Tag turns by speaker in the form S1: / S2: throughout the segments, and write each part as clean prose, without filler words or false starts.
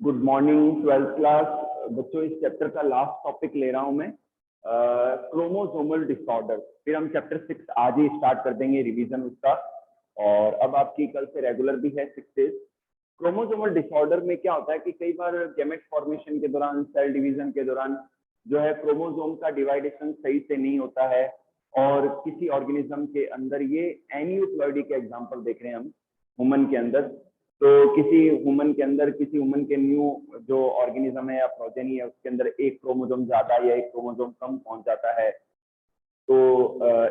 S1: Good morning twelfth class बच्चों। इस chapter का लास्ट टॉपिक ले रहा हूं मैं, क्रोमोसोमल डिसऑर्डर। फिर हम चैप्टर 6 आज ही स्टार्ट कर देंगे रिवीजन उसका, और अब आपकी कल से रेगुलर भी है 6 डेज। क्रोमोसोमल डिसऑर्डर में क्या होता है कि कई बार गैमेट फॉर्मेशन के दौरान, सेल डिवीजन के दौरान जो है क्रोमोसोम का डिवाइडेशन सही से नहीं होता है, और किसी ऑर्गेनिज्म के अंदर, ये एनियोप्लॉइडी के एग्जांपल देख रहे हैं हम ह्यूमन के अंदर। तो किसी ह्यूमन के अंदर, किसी ह्यूमन के न्यू जो ऑर्गेनिज्म है या प्रोजेनी है, उसके अंदर एक क्रोमोसोम ज्यादा या एक क्रोमोसोम कम पहुंच जाता है, तो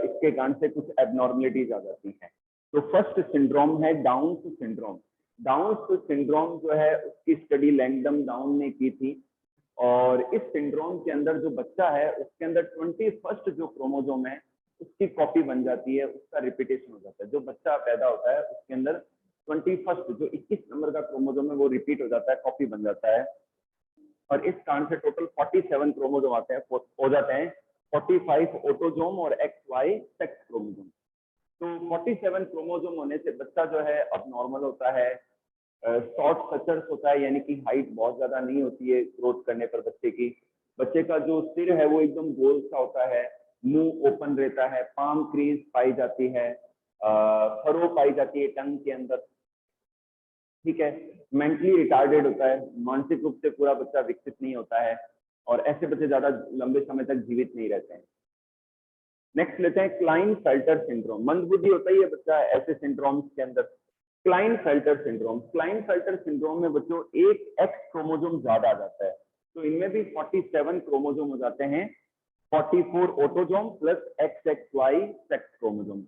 S1: इसके कारण से कुछ एबनॉर्मलिटीज आ जाती हैं। तो फर्स्ट सिंड्रोम है डाउन्स सिंड्रोम। डाउन्स सिंड्रोम जो है उसकी स्टडी लैंगडम डाउन ने की थी, और इस सिंड्रोम के अंदर जो बच्चा है उसके अंदर 21st जो क्रोमोसोम है उसकी कॉपी बन जाती है, उसका रिपीटेशन हो जाता है। जो बच्चा पैदा होता है उसके अंदर 21st जो 21 नंबर का क्रोमोसोम है वो रिपीट हो जाता है, कॉपी बन जाता है, और इस कारण से टोटल 47 क्रोमोसोम आते हैं, हो जाते हैं 45 ऑटोसोम और XY सेक्स क्रोमोसोम। तो 47 क्रोमोसोम होने से बच्चा जो है अब नॉर्मल होता है, शॉर्ट स्ट्रक्चर्स होता है, यानी कि हाइट बहुत ज्यादा नहीं होती है ग्रोथ करने पर बच्चे की। बच्चे का जो सिर है वो एकदम गोल सा होता है, मुंह ओपन रहता है, पाम क्रीज पाई जाती है, फरो पाई जाती है टंग के अंदर। ठीक है, मेंटली रिटार्डेड होता है, मानसिक रूप से पूरा बच्चा विकसित नहीं होता है, और ऐसे बच्चे ज्यादा लंबे समय तक जीवित नहीं रहते हैं। नेक्स्ट लेते हैं क्लाइनफेल्टर सिंड्रोम। मंदबुद्धि होता ही है बच्चा ऐसे सिंड्रोम्स के अंदर। क्लाइनफेल्टर सिंड्रोम, क्लाइनफेल्टर सिंड्रोम में बच्चों एक एक्स क्रोमोसोम ज्यादा आ जाता है, तो इनमें भी 47 क्रोमोसोम हो जाते हैं, 44 autosome plus XXY sex chromosome.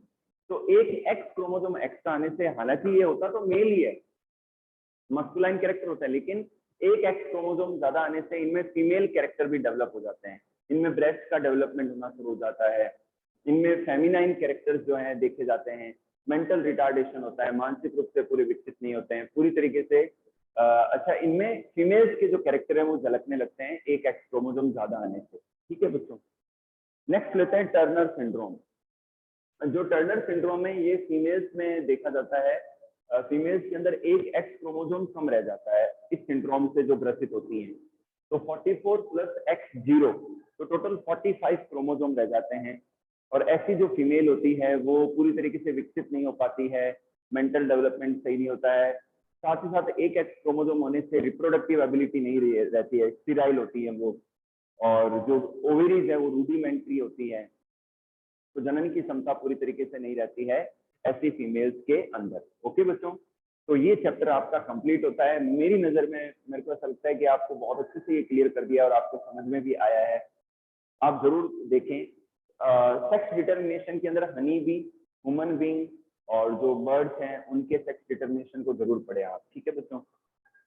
S1: तो एक एक्स क्रोमोसोम एक्स्ट्रा आने से, हालांकि ये होता तो मेल ही है, मस्कुलाइन कैरेक्टर होता है, लेकिन एक एक्स क्रोमोसोम ज्यादा आने से इनमें फीमेल कैरेक्टर भी डेवलप हो जाते हैं, इनमें ब्रेस्ट का डेवलपमेंट होना शुरू हो जाता है, इनमें फेमिनाइन कैरेक्टर्स जो हैं देखे जाते हैं, मेंटल रिटार्डेशन होता है, मानसिक रूप से पूरे विकसित नहीं होते हैं पूरी तरीके से। अच्छा, इनमें फीमेल्स के जो कैरेक्टर है वो झलकने लगते हैं एक एक्स क्रोमोसोम ज्यादा आने से। ठीक है बच्चों, नेक्स्ट लेते हैं टर्नर सिंड्रोम। जो टर्नर सिंड्रोम है ये फीमेल्स में देखा जाता है, फीमेल्स के अंदर एक एक्स क्रोमोसोम कम रह जाता है इस सिंड्रोम से जो ग्रसित होती हैं। तो 44 प्लस X0, तो टोटल 45 क्रोमोसोम रह जाते हैं, और ऐसी जो फीमेल होती है वो पूरी तरीके से विकसित नहीं हो पाती है, मेंटल डेवलपमेंट सही नहीं होता है, साथ ही साथ एक एक्स क्रोमोसोम होने से रिप्रोडक्टिव एबिलिटी नहीं रहती है, स्टेराइल होती है वो, और जो ओवरीज है वो रूडिमेंट्री होती है, तो जनन की क्षमता पूरी तरीके से नहीं रहती है ऐसी फीमेल्स के अंदर। ओके बच्चों, तो ये चैप्टर आपका कंप्लीट होता है। मेरी नजर में मेरे को ऐसा लगता है कि आपको बहुत अच्छे से ये क्लियर कर दिया और आपको समझ में भी आया है। आप जरूर देखें, सेक्स डिटर्मिनेशन के अंदर हनी बी, ह्यूमन बीइंग और जो बर्ड्स हैं उनके सेक्स डिटर्मिनेशन को जरूर पढ़े आप। ठीक है बच्चों,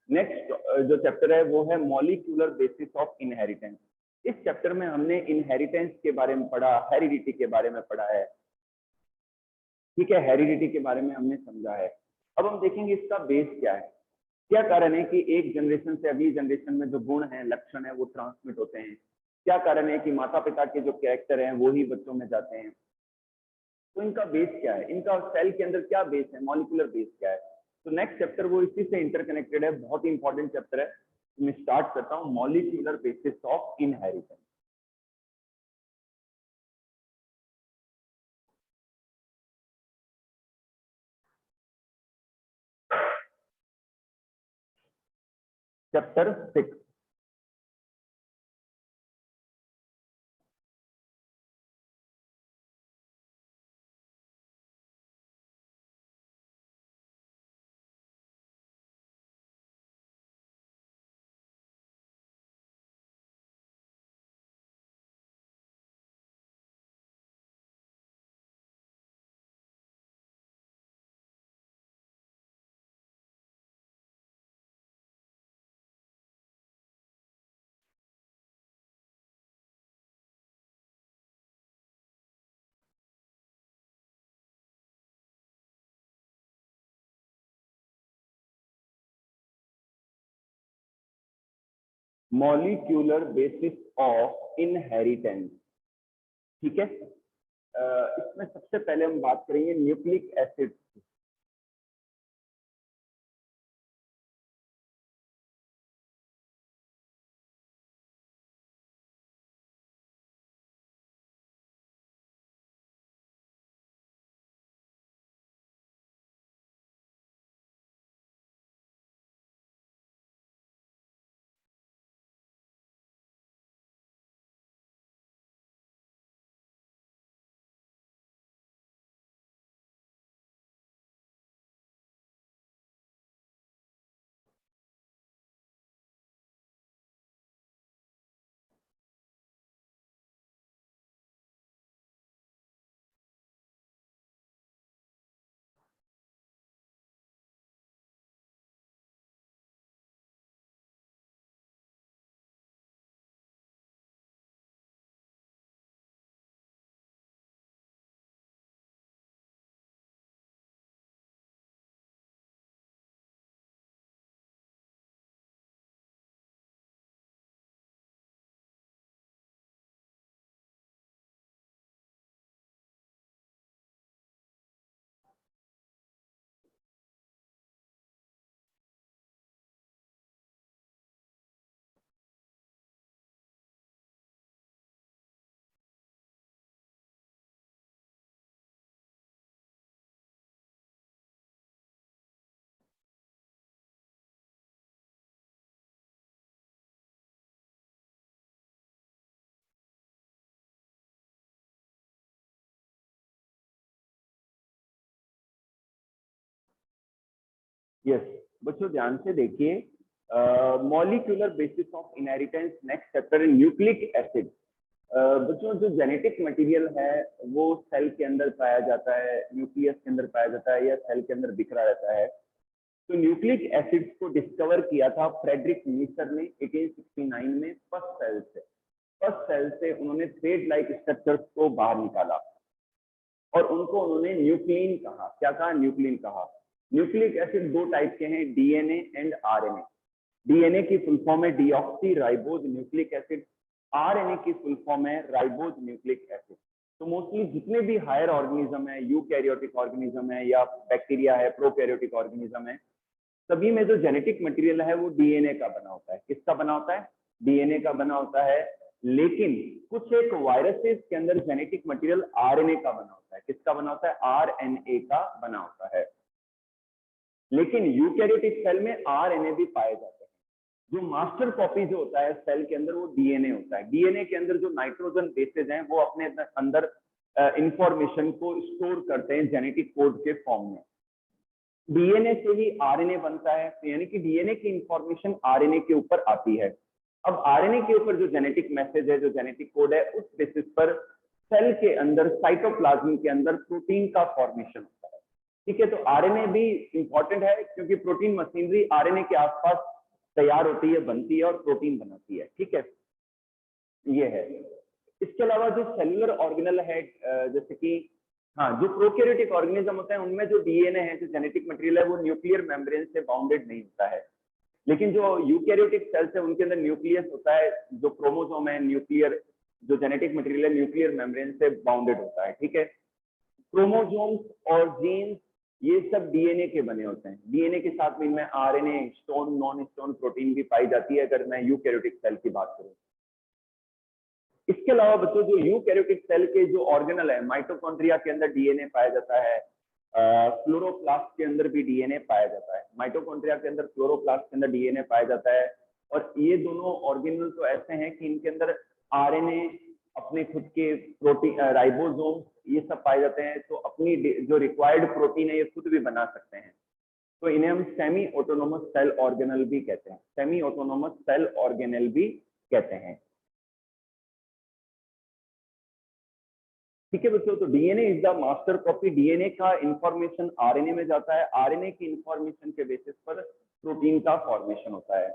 S1: नेक्स्ट जो चैप्टर है वो है मॉलिक्यूलर बेसिस ऑफ इनहेरिटेंस। इस चैप्टर में हमने इनहेरिटेंस के बारे में पढ़ा, हेरिडिटी के बारे में पढ़ा है। ठीक है, हेरिडिटी के बारे में हमने समझा है। अब हम देखेंगे इसका बेस क्या है, क्या कारण है कि एक जनरेशन से अगली जनरेशन में जो गुण है, लक्षण है, वो ट्रांसमिट होते हैं। क्या कारण है कि माता पिता के जो कैरेक्टर हैं वो ही बच्चों में जाते हैं। तो इनका बेस क्या है, इनका सेल के अंदर क्या बेस है, मॉलिक्यूलर बेस क्या है। तो नेक्स्ट चैप्टर वो इसी से इंटरकनेक्टेड है, बहुत ही इंपॉर्टेंट चैप्टर है। तो मैं स्टार्ट करता हूँ, molecular basis of inheritance. Chapter 6। Molecular basis of inheritance. ठीक है, इसमें सबसे पहले हम बात करेंगे न्यूक्लिक एसिड। यस बच्चों ध्यान से देखिए, molecular basis of inheritance next chapter in nucleic acid. बच्चों जो जेनेटिक मटेरियल है वो सेल के अंदर पाया जाता है, न्यूक्लियस के अंदर पाया जाता है या सेल के अंदर बिखरा रहता है। तो न्यूक्लिक एसिड्स को डिस्कवर किया था फ्रेडरिक नीसर ने 1869 में फर्स्ट सेल से। फर्स्ट सेल से उन्होंने थ्रेड लाइक स्ट्रक्चर्स को बाहर निकाला और उनको उन्होंने न्यूक्लिन कहा। क्या कहा? न्यूक्लिन कहा। न्यूक्लिक एसिड दो टाइप के हैं, डीएनए एंड आरएनए। डीएनए की फुल फॉर्म है deoxy ribose nucleic acid, RNA की फुल फॉर्म है राइबोज न्यूक्लिक एसिड। तो मोस्टली जितने भी हायर ऑर्गेनिज्म है, यूकैरियोटिक ऑर्गेनिज्म है या बैक्टीरिया है, प्रोकैरियोटिक ऑर्गेनिज्म है, सभी में जो जेनेटिक मटेरियल है वो डीएनए का बना होता है। किसका बना होता है? डीएनए का बना होता है। लेकिन कुछ एक वायरसेस के अंदर जेनेटिक मटेरियल आरएनए का बना होता है। किसका बना होता है? आरएनए का बना होता है। लेकिन यूकैरियोटिक सेल में आरएनए भी पाए जाते हैं। जो मास्टर कॉपी जो होता है सेल के अंदर वो डीएनए होता है। डीएनए के अंदर जो नाइट्रोजन बेसेस हैं वो अपने अंदर इंफॉर्मेशन को स्टोर करते हैं जेनेटिक कोड के फॉर्म में। डीएनए से ही आरएनए बनता है, यानी कि डीएनए की इंफॉर्मेशन आरएनए के ऊपर आती है। अब आरएनए के ऊपर जो जेनेटिक मैसेज है, जो जेनेटिक कोड है, उस बेसिस पर सेल के अंदर साइटोप्लाज्म के अंदर प्रोटीन का फॉर्मेशन होता है। ठीक है, तो आरएनए भी इंपॉर्टेंट है क्योंकि प्रोटीन मशीनरी आरएनए के आसपास तैयार होती है, बनती है और प्रोटीन बनाती है। ठीक है, ये है। इसके अलावा जो सेलुलर ऑर्गेनल है, जैसे कि हाँ, जो प्रोकैरियोटिक ऑर्गेनिज्म होते हैं उनमें जो डीएनए है, जो जेनेटिक मटेरियल है, वो न्यूक्लियर मेम्ब्रेन से बाउंडेड नहीं होता है। लेकिन जो यूकैरियोटिक सेल्स है उनके अंदर न्यूक्लियस होता है, जो क्रोमोसोम है, न्यूक्लियर जो जेनेटिक मटेरियल है न्यूक्लियर मेम्ब्रेन से बाउंडेड होता है। ठीक है, क्रोमोसोम्स और जीन्स ये सब डीएनए के बने होते हैं। डीएनए के साथ में RNA, stone, non stone protein भी पाई जाती है, अगर मैं यूकैरियोटिक सेल की बात करूं। इसके अलावा बच्चों जो यूकैरियोटिक सेल के जो ऑर्गेनल है, माइटोकॉन्ड्रिया के अंदर डीएनए पाया जाता है, क्लोरोप्लास्ट के अंदर भी डीएनए पाया जाता है। माइटोकॉन्ड्रिया के अंदर, क्लोरोप्लास्ट के अंदर डीएनए पाया जाता है। और ये दोनों ऑर्गेनल तो ऐसे हैं कि इनके अंदर आरएनए, अपने खुद के प्रोटीन, राइबोसोम, ये सब पाए जाते हैं। तो अपनी जो रिक्वायर्ड प्रोटीन है ये खुद भी बना सकते हैं। तो इन्हें हम सेमी ऑटोनोमस सेल ऑर्गेनल भी कहते हैं। सेमी ऑटोनोमस सेल ऑर्गेनल भी कहते हैं। ठीक है बच्चों, तो DNA is the master copy. DNA का इंफॉर्मेशन आरएनए में जाता है, आरएनए की इंफॉर्मेशन के बेसिस पर प्रोटीन का फॉर्मेशन होता है।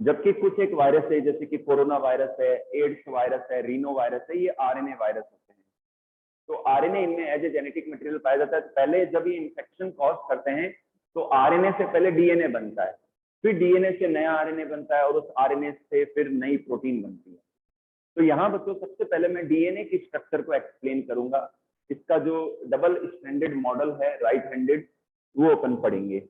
S1: जबकि कुछ एक वायरस है, जैसे कि कोरोना वायरस है, एड्स वायरस है, रीनो वायरस है, ये आरएनए वायरस होते हैं। तो आरएनए इनमें एज ए जेनेटिक मटेरियल पाया जाता है। तो पहले जब ये इन्फेक्शन कॉज करते हैं तो आरएनए से पहले डीएनए बनता है, फिर डीएनए से नया आरएनए बनता है और उस आरएनए से फिर नई प्रोटीन बनती है। तो यहाँ बच्चों सबसे पहले मैं डीएनए की स्ट्रक्चर को एक्सप्लेन करूंगा। इसका जो डबल स्टैंडर्ड मॉडल है, राइट हैंडेड, वो अपन पढ़ेंगे।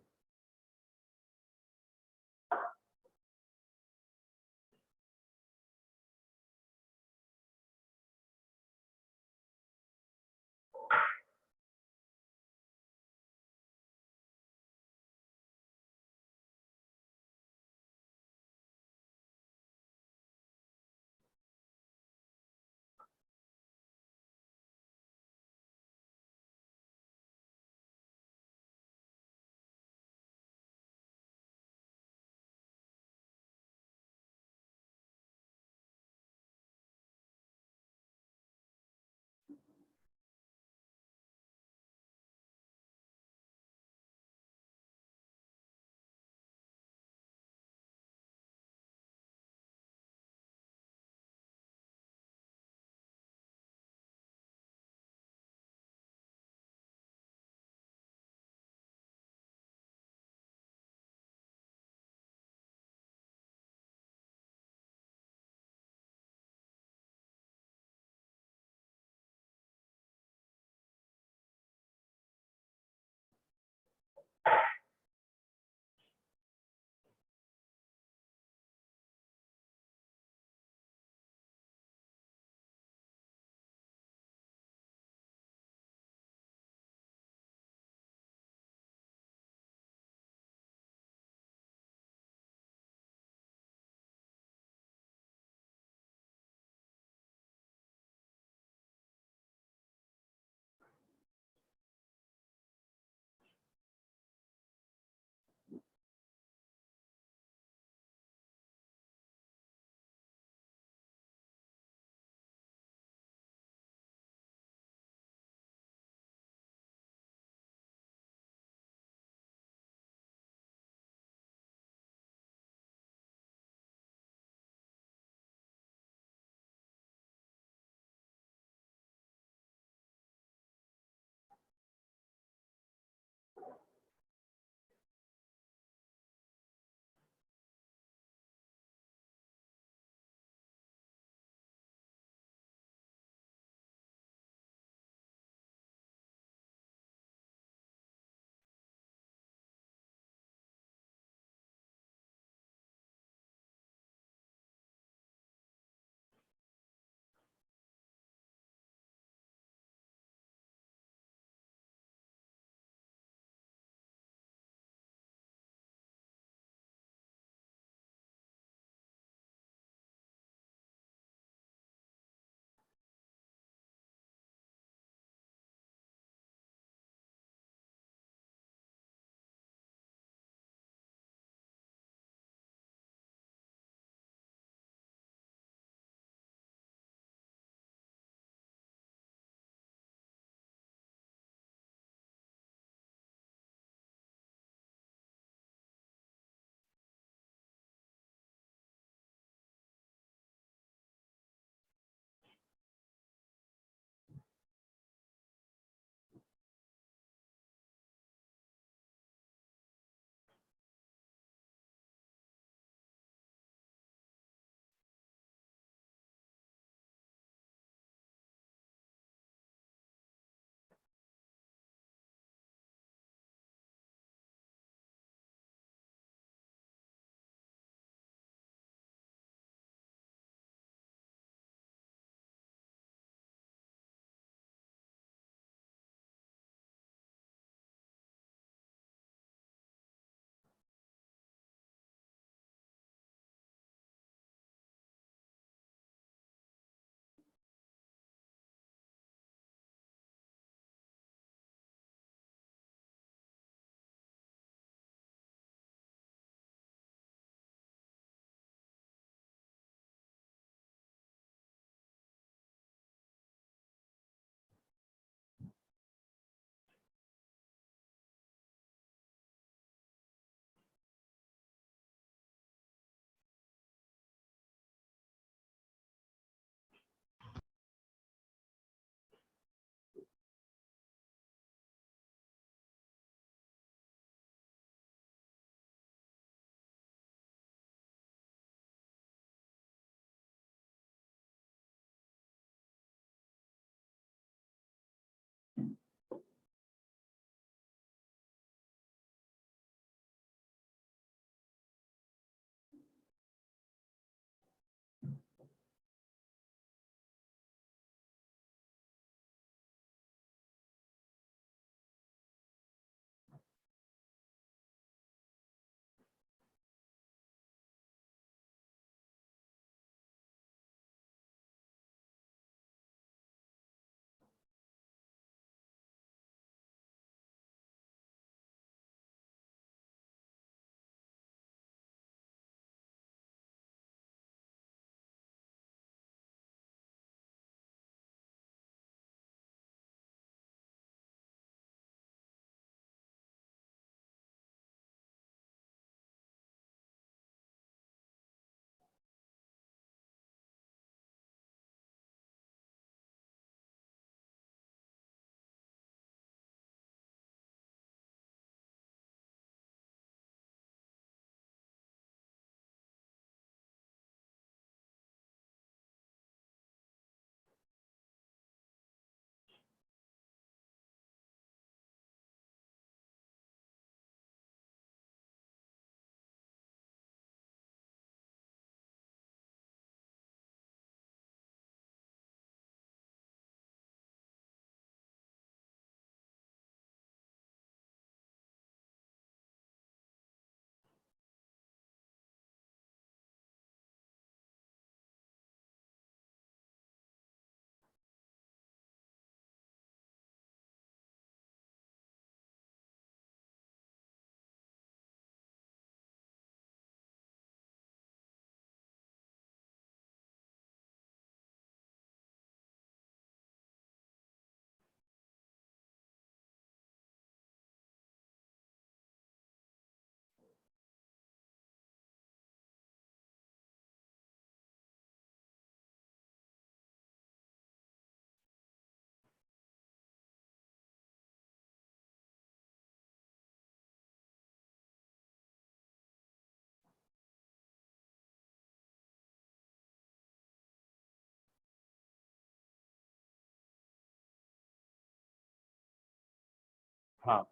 S1: हाँ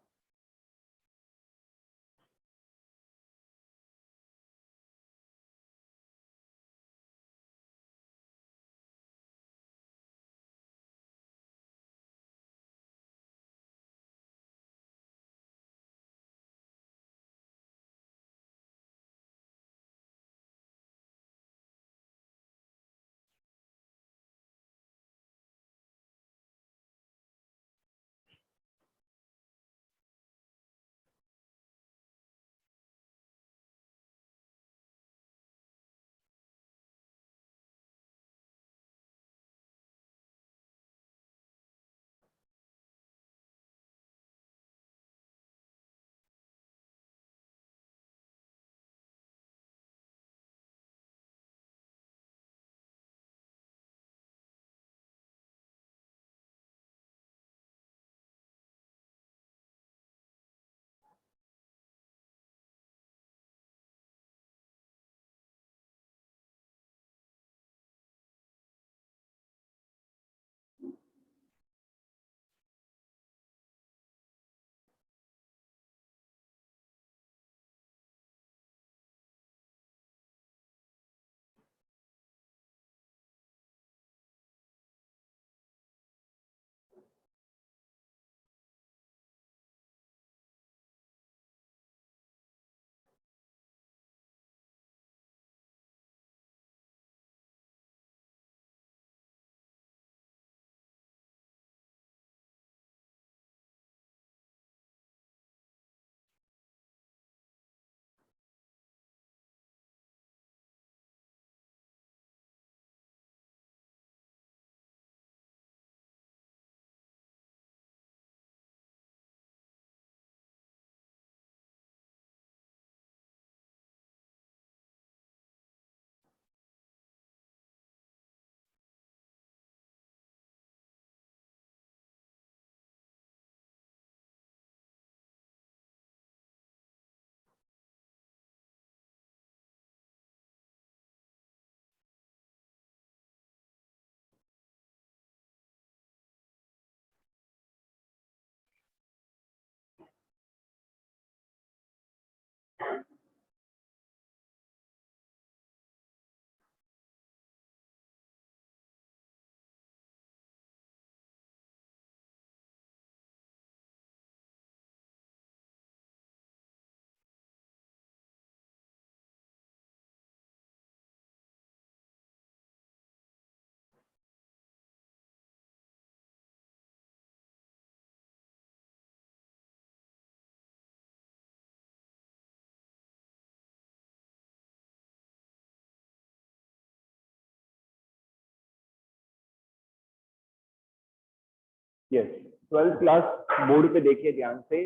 S1: यस, 12th क्लास बोर्ड पे देखिए ध्यान से।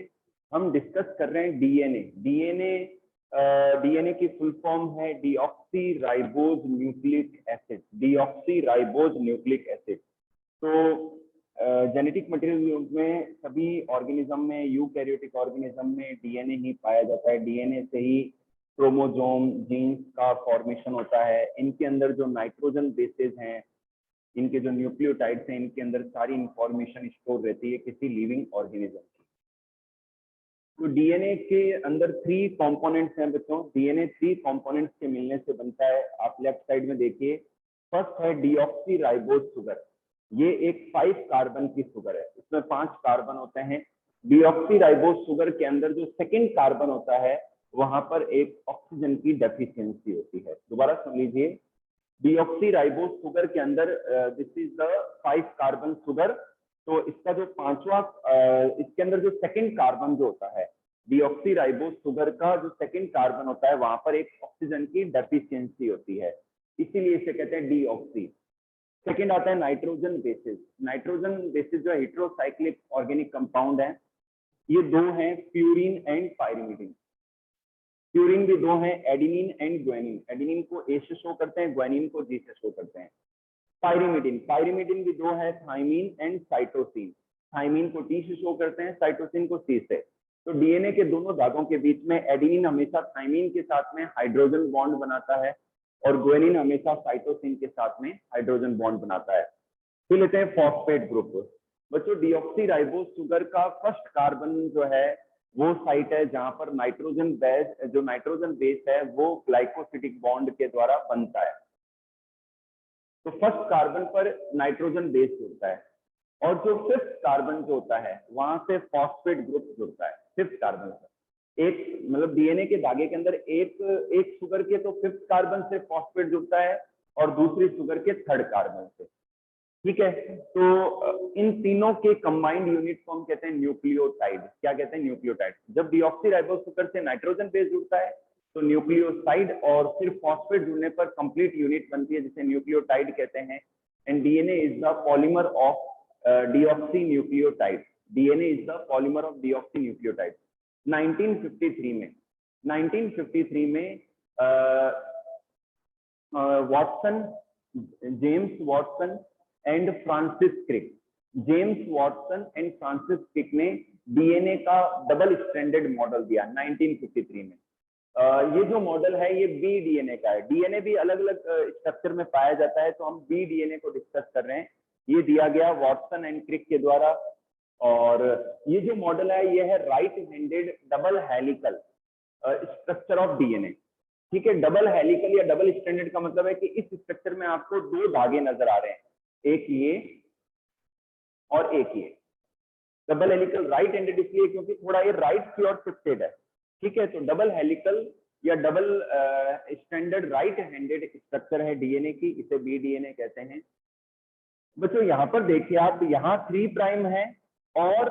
S1: हम डिस्कस कर रहे हैं डीएनए। डीएनए की फुल फॉर्म है deoxy ribose nucleic acid. Deoxy ribose nucleic acid. तो जेनेटिक मटेरियल में सभी ऑर्गेनिज्म में, यूकैरियोटिक ऑर्गेनिज्म में डीएनए ही पाया जाता है। डीएनए से ही क्रोमोसोम, जीन्स का फॉर्मेशन होता है। इनके अंदर जो नाइट्रोजन बेसेस हैं, इनके जो न्यूक्लियोटाइड्स हैं, इनके अंदर सारी इंफॉर्मेशन स्टोर रहती है किसी लिविंग ऑर्गेनिज्म की। तो डीएनए के अंदर 3 कंपोनेंट्स हैं बच्चों। डीएनए 3 कंपोनेंट्स के मिलने से बनता है। आप लेफ्ट साइड में देखिए, फर्स्ट है डीऑक्सी राइबोज शुगर। ये एक 5 कार्बन की शुगर है, इसमें 5 कार्बन होते हैं। डीऑक्सी राइबोज शुगर के अंदर जो सेकेंड कार्बन होता है, वहां पर एक ऑक्सीजन की डेफिशिएंसी होती है। दोबारा सुन लीजिए, डीऑक्सी राइबोज शुगर के अंदर this is the 5 carbon sugar. तो इसका जो पांचवा, इसके अंदर जो सेकंड कार्बन जो होता है, डीऑक्सी राइबोज शुगर का जो सेकंड कार्बन होता है, वहां पर एक ऑक्सीजन की डेफिशिएंसी होती है, इसीलिए इसे कहते हैं डीऑक्सी। सेकंड आता है नाइट्रोजन बेसिस। नाइट्रोजन बेसिस जो हेटेरोसाइक्लिक ऑर्गेनिक कंपाउंड है, ये 2 हैं, प्यूरिन एंड पाइरिमिडिन। प्यूरिन भी 2 हैं, एडिनिन एंड ग्वानिन। एडिनिन को ए से शो करते हैं, ग्वानिन को जी से शो करते हैं। पाइरिमिडिन, पाइरिमिडिन भी 2 है, थाइमिन एंड साइटोसिन। थाइमिन को टी से शो करते हैं, साइटोसिन को सी से। तो डीएनए के दोनों धागों के बीच में एडिनिन हमेशा थाइमिन के साथ में हाइड्रोजन बॉन्ड बनाता है, और ग्वानिन हमेशा साइटोसिन के साथ में हाइड्रोजन बॉन्ड बनाता है। फिर लेते हैं फॉस्फेट ग्रुप। बच्चों डीऑक्सी राइबोस शुगर का फर्स्ट कार्बन जो है वो साइट है जहां पर नाइट्रोजन बेस, जो नाइट्रोजन बेस है वो ग्लाइकोसिडिक बॉन्ड के द्वारा बनता है। तो फर्स्ट कार्बन पर नाइट्रोजन बेस जुड़ता है और जो फिफ्थ कार्बन जो होता है वहां से फॉस्फेट ग्रुप जुड़ता है फिफ्थ कार्बन से। एक मतलब डीएनए के धागे के अंदर एक शुगर के तो फिफ्थ कार्बन से फॉस्फेट जुड़ता है और दूसरी शुगर के थर्ड कार्बन से। ठीक है, तो इन तीनों के कंबाइंड यूनिट को हम कहते हैं न्यूक्लियोटाइड। क्या कहते हैं? न्यूक्लियोटाइड। जब डीऑक्सीराइबोस शुगर से नाइट्रोजन बेस जुड़ता है तो न्यूक्लियोसाइड और फिर फॉस्फेट जुड़ने पर कंप्लीट यूनिट बनती है जिसे न्यूक्लियोटाइड कहते हैं। And DNA is the polymer of deoxy nucleotide. DNA is the polymer of deoxy nucleotide. 1953 में Watson, James Watson and Francis Crick, James Watson and Francis Crick ने डीएनए का डबल स्ट्रैंडेड मॉडल दिया 1953 में। ये जो model है ये B DNA का है। डीएनए भी अलग अलग स्ट्रक्चर में पाया जाता है, तो हम बी डीएनए को डिस्कस कर रहे हैं। ये दिया गया वाटसन एंड क्रिक के द्वारा। और ये जो मॉडल है ये है right handed double helical structure of DNA. ठीक है, डबल हेलिकल या डबल स्ट्रैंडेड का मतलब है कि इस स्ट्रक्चर में आपको दो धागे नजर आ रहे हैं, एक ये और एक ये। डबल हेलिकल राइट हैंडेड इसलिए क्योंकि थोड़ा ये राइट की ओर शिफ्टेड है। ठीक है, तो डबल हेलिकल या double standard right handed structure है डीएनए की, इसे बी डीएनए कहते हैं। बच्चों यहाँ पर देखिए आप, यहाँ 3 प्राइम है और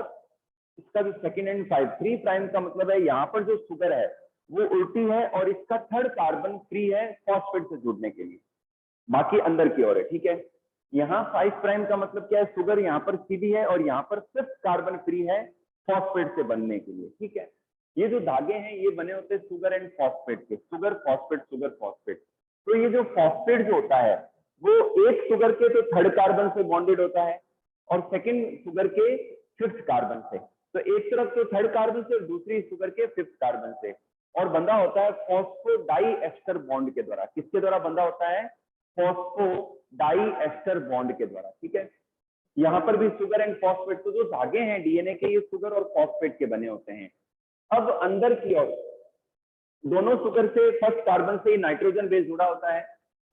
S1: इसका जो सेकेंड एंड 5 3 प्राइम का मतलब है यहाँ पर जो शुगर है वो उल्टी है और इसका थर्ड कार्बन फ्री है फॉस्फेट से जुड़ने के लिए, बाकी अंदर की ओर है। ठीक है, यहाँ 5 प्राइम का मतलब क्या है? शुगर यहाँ पर सीधी है और यहाँ पर सिर्फ कार्बन फ्री है फॉस्फेट से बनने के लिए। ठीक है, ये जो धागे हैं ये बने होते हैं शुगर एंड फॉस्फेट के, शुगर फॉस्फेट शुगर फॉस्फेट। तो ये जो फॉस्फेट जो होता है वो एक शुगर के तो थर्ड कार्बन से बॉन्डेड होता है और सेकेंड शुगर के फिफ्थ कार्बन से। तो एक तरफ तो थर्ड कार्बन से और दूसरी शुगर के फिफ्थ कार्बन से, और बंधा होता है फॉस्फोडाई एस्टर बॉन्ड के द्वारा। किसके द्वारा बंधा होता है? फॉस्फोडाई एस्टर बॉन्ड के द्वारा। ठीक है, यहाँ पर भी शुगर एंड फॉस्फेट, तो जो धागे हैं डीएनए के ये शुगर और फॉस्फेट के बने होते हैं। अब अंदर की ओर दोनों शुगर से फर्स्ट कार्बन से नाइट्रोजन बेस जुड़ा होता है,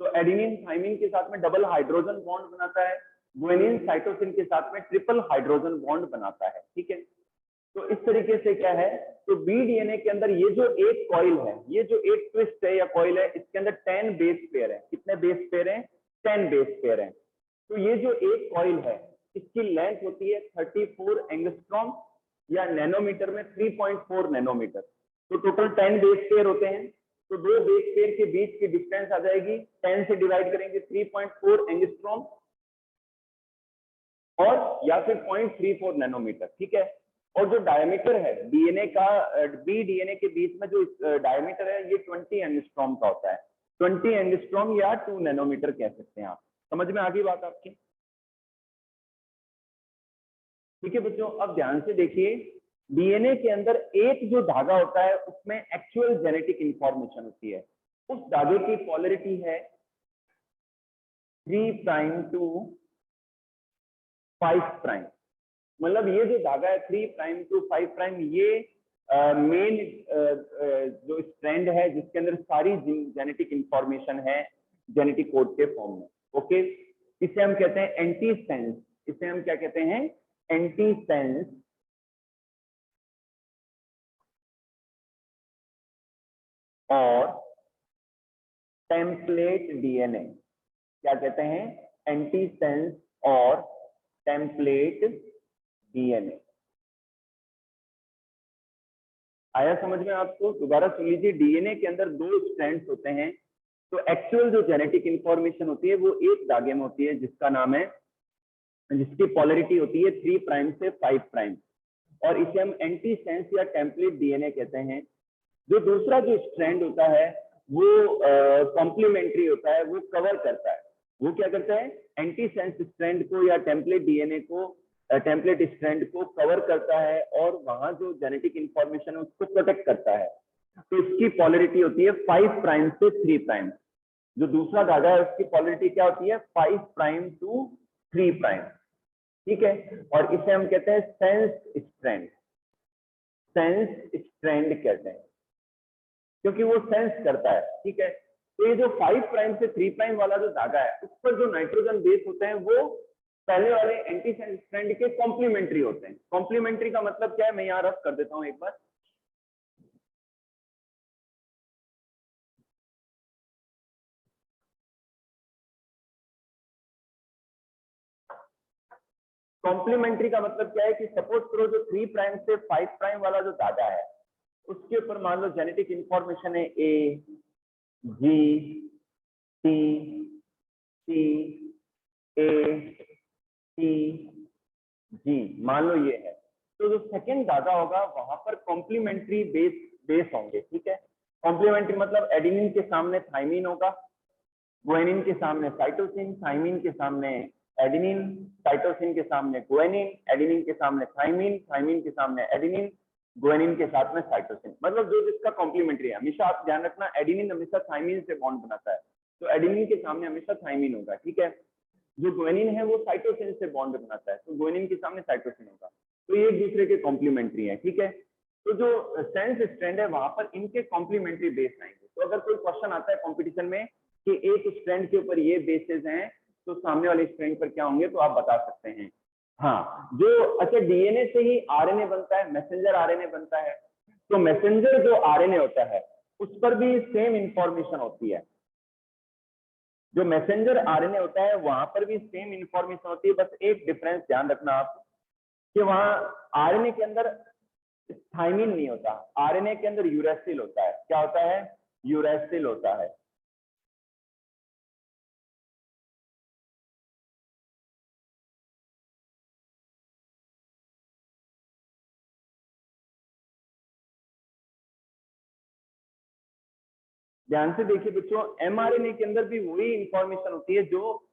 S1: तो एडेनिन थाइमिन के साथ में डबल हाइड्रोजन बॉन्ड बनाता है, गुआनिन साइटोसिन के साथ में ट्रिपल हाइड्रोजन बॉन्ड बनाता है। ठीक है, तो इस तरीके से क्या है, तो बी डीएनए के अंदर ये जो एक कॉइल है, ये जो एक ट्विस्ट है या कॉइल है, इसके अंदर 10 बेस पेयर है। कितने बेस पेयर हैं? 10 बेस पेयर हैं। तो ये जो एक कॉइल है इसकी लेंथ होती है 34 एंगस्ट्रॉम या नैनोमीटर में 3.4 नैनोमीटर। तो टोटल 10 बेस पेयर होते हैं, तो दो बेस पेयर के बीच की डिस्टेंस आ जाएगी, 10 से डिवाइड करेंगे 3.4 एंगस्ट्रॉम और या फिर 0.34 नैनोमीटर। ठीक है, और जो डायमीटर है डीएनए का, बी डीएनए के बीच में जो डायमीटर है ये 20 एंगस्ट्रॉम का होता है। 20 एंगस्ट्रॉम या 2 नैनोमीटर कह सकते हैं आप। समझ में आ गई बात आपकी? ठीक है बच्चों, अब ध्यान से देखिए, डीएनए के अंदर एक जो धागा होता है उसमें एक्चुअल जेनेटिक इंफॉर्मेशन होती है। उस धागे की पॉलरिटी है 3 प्राइम टू 5 प्राइम। मतलब ये जो धागा है 3 प्राइम टू 5 प्राइम, ये मेन जो स्ट्रैंड है जिसके अंदर सारी जेनेटिक इंफॉर्मेशन है जेनेटिक कोड के फॉर्म में। ओके, इसे हम कहते हैं एंटीसेंस। इसे हम क्या कहते हैं? एंटीसेंस और टेम्पलेट डीएनए। क्या कहते हैं? एंटीसेंस और टेम्पलेट डीएनए। आया समझ में आपको? दोबारा सुन लीजिए, डीएनए के अंदर 2 स्ट्रैंड्स होते हैं, तो एक्चुअल जो जेनेटिक इंफॉर्मेशन होती है वो एक धागे में होती है जिसका नाम है, जिसकी पॉलरिटी होती है 3 प्राइम से 5 प्राइम, और इसे हम एंटीसेंस या टेम्पलेट डीएनए कहते हैं। जो दूसरा जो स्ट्रैंड होता है वो कॉम्प्लीमेंट्री होता है, वो कवर करता है। वो क्या करता है? एंटीसेंस स्ट्रैंड को या टेम्पलेट डीएनए को, टेम्पलेट स्ट्रैंड को कवर करता है और वहां जो जेनेटिक इंफॉर्मेशन है उसको प्रोटेक्ट करता है। तो इसकी पॉलरिटी होती है 5 प्राइम से 3 प्राइम। जो दूसरा धागा है उसकी पॉलरिटी क्या होती है? 5 प्राइम टू 3 प्राइम। ठीक है, और इसे हम कहते हैं सेंस स्ट्रैंड, सेंस स्ट्रैंड कहते हैं, क्योंकि वो सेंस करता है। ठीक है, तो ये जो 5 प्राइम से 3 प्राइम वाला जो धागा है उस पर जो नाइट्रोजन बेस होते हैं वो पहले वाले एंटी सेंस स्ट्रैंड के कॉम्प्लीमेंट्री होते हैं। कॉम्प्लीमेंट्री का मतलब क्या है, मैं यहाँ रफ कर देता हूँ एक बार। कॉम्प्लीमेंट्री का मतलब क्या है कि सपोज करो जो 3 प्राइम से 5 प्राइम वाला जो धागा है उसके ऊपर मान लो जेनेटिक इंफॉर्मेशन है ए, जी, टी, सी, ए, टी, जी, मान लो ये है, तो जो सेकंड धागा होगा वहां पर कॉम्प्लीमेंट्री बेस होंगे। ठीक है, कॉम्प्लीमेंट्री मतलब एडेनिन के सामने थाइमिन होगा, गुआनिन के सामने साइटोसिन, थाइमिन के सामने एडेनिन, साइटोसिन के सामने गुआनिन, एडेनिन के सामने थाइमिन, थाइमिन के सामने एडेनिन, गुआनिन के साथ में साइटोसिन। मतलब जो जिसका कॉम्प्लीमेंट्री है, हमेशा आप ध्यान रखना एडेनिन हमेशा थाइमिन से बॉन्ड बनाता है, तो एडेनिन के सामने हमेशा थाइमिन होगा। ठीक है, जो गुआनिन है वो साइटोसिन से बॉन्ड बनाता है, तो गुआनिन के सामने साइटोसिन होगा, तो ये एक दूसरे के कॉम्प्लीमेंट्री है। ठीक है, तो जो सेंस स्ट्रैंड है वहां पर इनके कॉम्प्लीमेंट्री बेस आएंगे। तो अगर कोई क्वेश्चन आता है कंपटीशन में कि एक स्ट्रैंड के ऊपर ये बेसेस हैं तो सामने वाले स्ट्रैंड पर क्या होंगे, तो आप बता सकते हैं। हाँ, जो अच्छा डीएनए से ही आरएनए बनता है, मैसेंजर आरएनए बनता है, तो मैसेंजर जो आरएनए होता है उस पर भी सेम इंफॉर्मेशन होती है। जो मैसेंजर आरएनए होता है वहां पर भी सेम इंफॉर्मेशन होती है, बस एक डिफरेंस ध्यान रखना आप कि वहां आरएनए के अंदर थाइमिन नहीं होता, आरएनए के अंदर यूरेसिल होता है। क्या होता है? यूरेसिल होता है। ध्यान से देखिए बच्चों, एमआरएनए के अंदर भी वही इंफॉर्मेशन होती है जो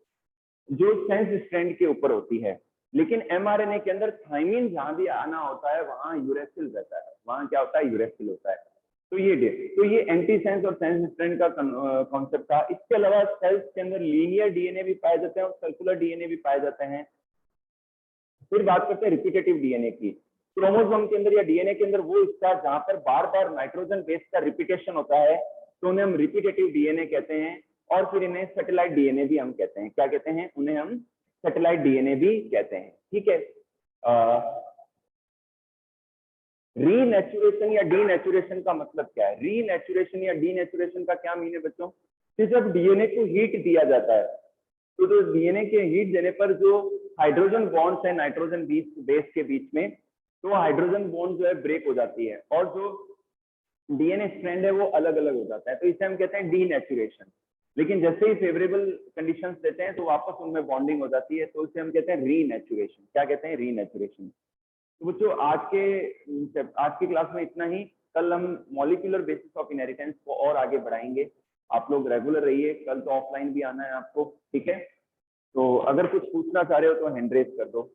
S1: जो सेंस स्ट्रैंड के ऊपर होती है, लेकिन एमआरएनए के अंदर थाइमिन जहां भी आना होता है वहां यूरेसिल रहता है, वहां क्या होता है? यूरेसिल होता है। तो ये एंटी सेंस और सेंस स्ट्रैंड का कॉन्सेप्ट था। इसके अलावा सेल्स के अंदर लीनियर डीएनए भी पाए जाते हैं और सर्कुलर डीएनए भी पाए जाते हैं। फिर बात करते हैं रिपीटेटिव डीएनए की। क्रोमोसोम के अंदर या डीएनए के अंदर वो हिस्सा जहां पर बार बार नाइट्रोजन बेस का रिपीटेशन होता है तो उन्हें हम रिपीटेटिव डीएनए कहते हैं, और फिर इन्हें सैटेलाइट डीएनए भी हम कहते हैं। क्या कहते हैं? उन्हें हम सैटेलाइट डीएनए भी कहते हैं। ठीक है, रीनेचुरेशन या डीनेचुरेशन का मतलब क्या है? रीनेचुरेशन या डीनेचुरेशन का क्या मीन है बच्चों? कि जब डीएनए को हीट दिया जाता है तो जो डीएनए के हीट देने पर जो हाइड्रोजन बॉन्ड्स है नाइट्रोजन बेस के बीच में, तो हाइड्रोजन बॉन्ड जो है ब्रेक हो जाती है और जो डीएनए स्ट्रैंड है वो अलग अलग हो जाता है, तो इसे हम कहते हैं डीनेचुरेशन। लेकिन जैसे ही फेवरेबल कंडीशंस देते हैं तो वापस उनमें बॉन्डिंग हो जाती है, तो इसे हम कहते हैं रीनेचुरेशन। क्या कहते हैं? रीनेचुरेशन। तो बच्चों आज की क्लास में इतना ही। कल हम मॉलिक्यूलर बेसिस ऑफ इनहेरिटेंस को और आगे बढ़ाएंगे। आप लोग रेगुलर रहिए, कल तो ऑफलाइन भी आना है आपको। ठीक है, तो अगर कुछ पूछना चाह रहे हो तो हैंड रेज कर दो।